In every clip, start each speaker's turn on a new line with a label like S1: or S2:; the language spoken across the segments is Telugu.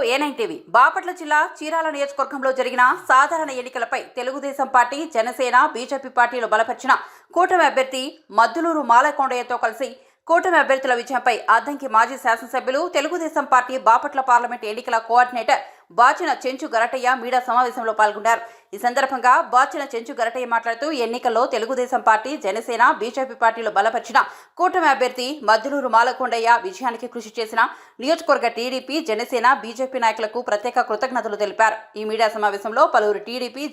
S1: A9 టీవీ బాపట్ల జిల్లా చీరాల నియోజకవర్గంలో జరిగిన సాధారణ ఎన్నికలపై తెలుగుదేశం పార్టీ, జనసేన, బీజేపీ పార్టీలు బలపరిచిన కూటమి అభ్యర్థి మద్దులూరు మాలకొండయ్యతో కలిసి కూటమి అభ్యర్థుల విజయంపై అద్దంకి మాజీ శాసనసభ్యులు, తెలుగుదేశం పార్టీ బాపట్ల పార్లమెంట్ ఎన్నికల కోఆర్డినేటర్ బాచిన చెంచు గరటయ్య మీడియా సమావేశంలో పాల్గొన్నారు. ఈ సందర్భంగా బాచిన చెంచు గరటయ్య మాట్లాడుతూ ఎన్నికల్లో తెలుగుదేశం పార్టీ, జనసేన, బీజేపీ పార్టీలు బలపరిచిన కూటమి అభ్యర్థి మద్దులూరు మాలకొండయ్య విజయానికి కృషి చేసిన నియోజకవర్గ టీడీపీ, జనసేన, బీజేపీ నాయకులకు ప్రత్యేక కృతజ్ఞతలు తెలిపారు. ఈ మీడియా సమావేశంలో పలువురు టీడీపీ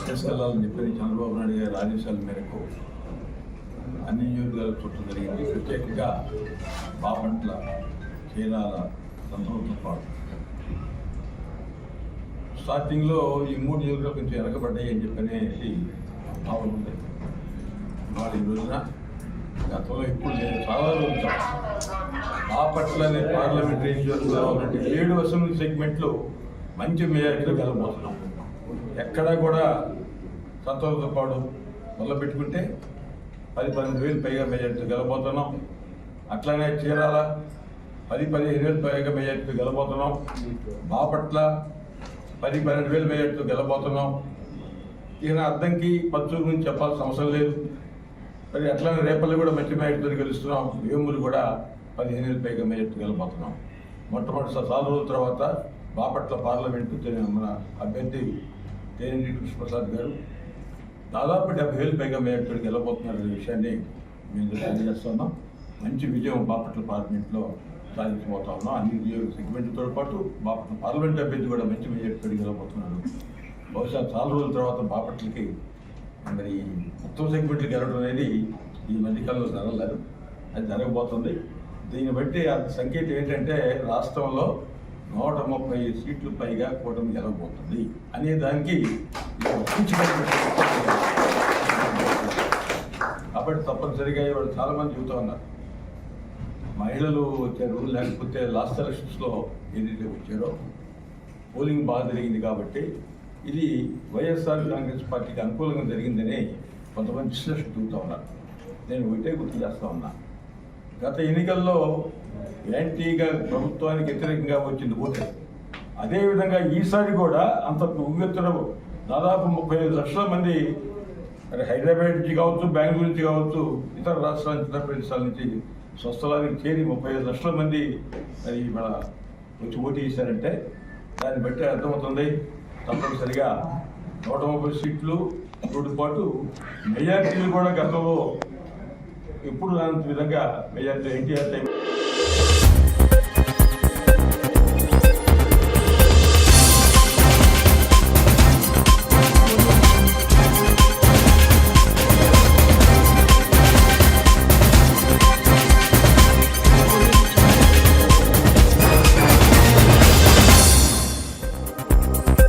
S2: తీసుకెళ్లాలని చెప్పి చంద్రబాబు నాయుడు గారి ఆదేశాల మేరకు అన్ని నియోజకవర్గాలు చుట్టూ జరిగింది. ప్రత్యేకంగా బాపట్ల, చీరాల, సంతోషంతో పాటు స్టార్టింగ్లో ఈ 3 నియోజకవర్గాలు కొంచెం వెనకబడ్డాయి అని చెప్పనేసి భావన ఉంది. వాళ్ళు ఈ రోజున గతంలో ఇప్పుడు నేను చాలా రోజులు బాపట్ల అనే పార్లమెంటరీ నియోజకవర్గంలో ఉన్నట్టు 7 అసెంబ్లీ సెగ్మెంట్లు మంచి మెజారిటీలో కలబోతున్నాం. ఎక్కడా కూడా సంతోషంతో పాటు మొదలుపెట్టుకుంటే 10-12 వేలు పైగా మెజార్టీ గెలబోతున్నాం. అట్లానే చీరాల 10-15 వేలు పైగా మెజార్టీ గెలబోతున్నాం. బాపట్ల 10-12 వేలు మెజార్టీతో గెలబోతున్నాం. ఇక అద్దంకి, పచ్చూరు గురించి చెప్పాల్సిన అవసరం లేదు. మరి అట్లానే రేపల్లి కూడా మంచి మెజార్టీతో గెలుస్తున్నాం. వేమూరు కూడా 15 వేలు పైగా మెజార్టీ గెలబోతున్నాం. మొట్టమొదటి చాలా రోజుల తర్వాత బాపట్ల పార్లమెంటు మన అభ్యర్థి తేనెటి కృష్ణప్రసాద్ గారు దాదాపు 70 వేలు పైగా మెజార్టీతో గెలబోతున్నారనే విషయాన్ని మేము తెలియజేస్తున్నాం. మంచి విజయం బాపట్ల పార్లమెంట్లో సాధించబోతా ఉన్నాం. అన్ని సెగ్మెంట్లతో పాటు బాపట్ల పార్లమెంట్ అభ్యర్థి కూడా మంచి మెజార్టీతో గెలబోతున్నారు. బహుశా చాలా రోజుల తర్వాత బాపట్లకి మరి మొత్తం సెగ్మెంట్లు గెలవడం అనేది ఈ మధ్యకాలంలో జరగలేదు. అది జరగబోతుంది. దీన్ని బట్టి ఆ సంకేతం ఏంటంటే రాష్ట్రంలో 130 సీట్లు పైగా కూటమి గెలవబోతుంది అనే దానికి కాబట్టి తప్పనిసరిగా ఇవాళ చాలామంది చెబుతూ ఉన్నారు, మహిళలు వచ్చారు, లేకపోతే లాస్ట్ ఎలక్షన్స్లో ఏదైతే వచ్చారో పోలింగ్ బాగా జరిగింది కాబట్టి ఇది వైఎస్ఆర్ కాంగ్రెస్ పార్టీకి అనుకూలంగా జరిగిందని కొంతమంది విశ్లేషణ చెబుతూ ఉన్నారు. నేను ఒకటే గుర్తు చేస్తూ ఉన్నా, గత ఎన్నికల్లో యాంటీగా ప్రభుత్వానికి వ్యతిరేకంగా వచ్చింది ఓటే. అదేవిధంగా ఈసారి కూడా అంత ఉవ్వెత్తున దాదాపు 35 లక్షల మంది హైదరాబాద్ నుంచి కావచ్చు, బెంగళూరు నుంచి కావచ్చు, ఇతర రాష్ట్రాల నుంచి, ఇతర ప్రదేశాల నుంచి స్వస్థలానికి చేరి 35 లక్షల మంది మరి మన వచ్చి ఓటు చేశారంటే దాన్ని బట్టి అర్థమవుతుంది. తప్పనిసరిగా 130 సీట్లు తో పాటు మెజార్టీలు కూడా గతంలో ఎప్పుడు రాని విధంగా మెజార్టీ ఎన్టీఆర్ టైం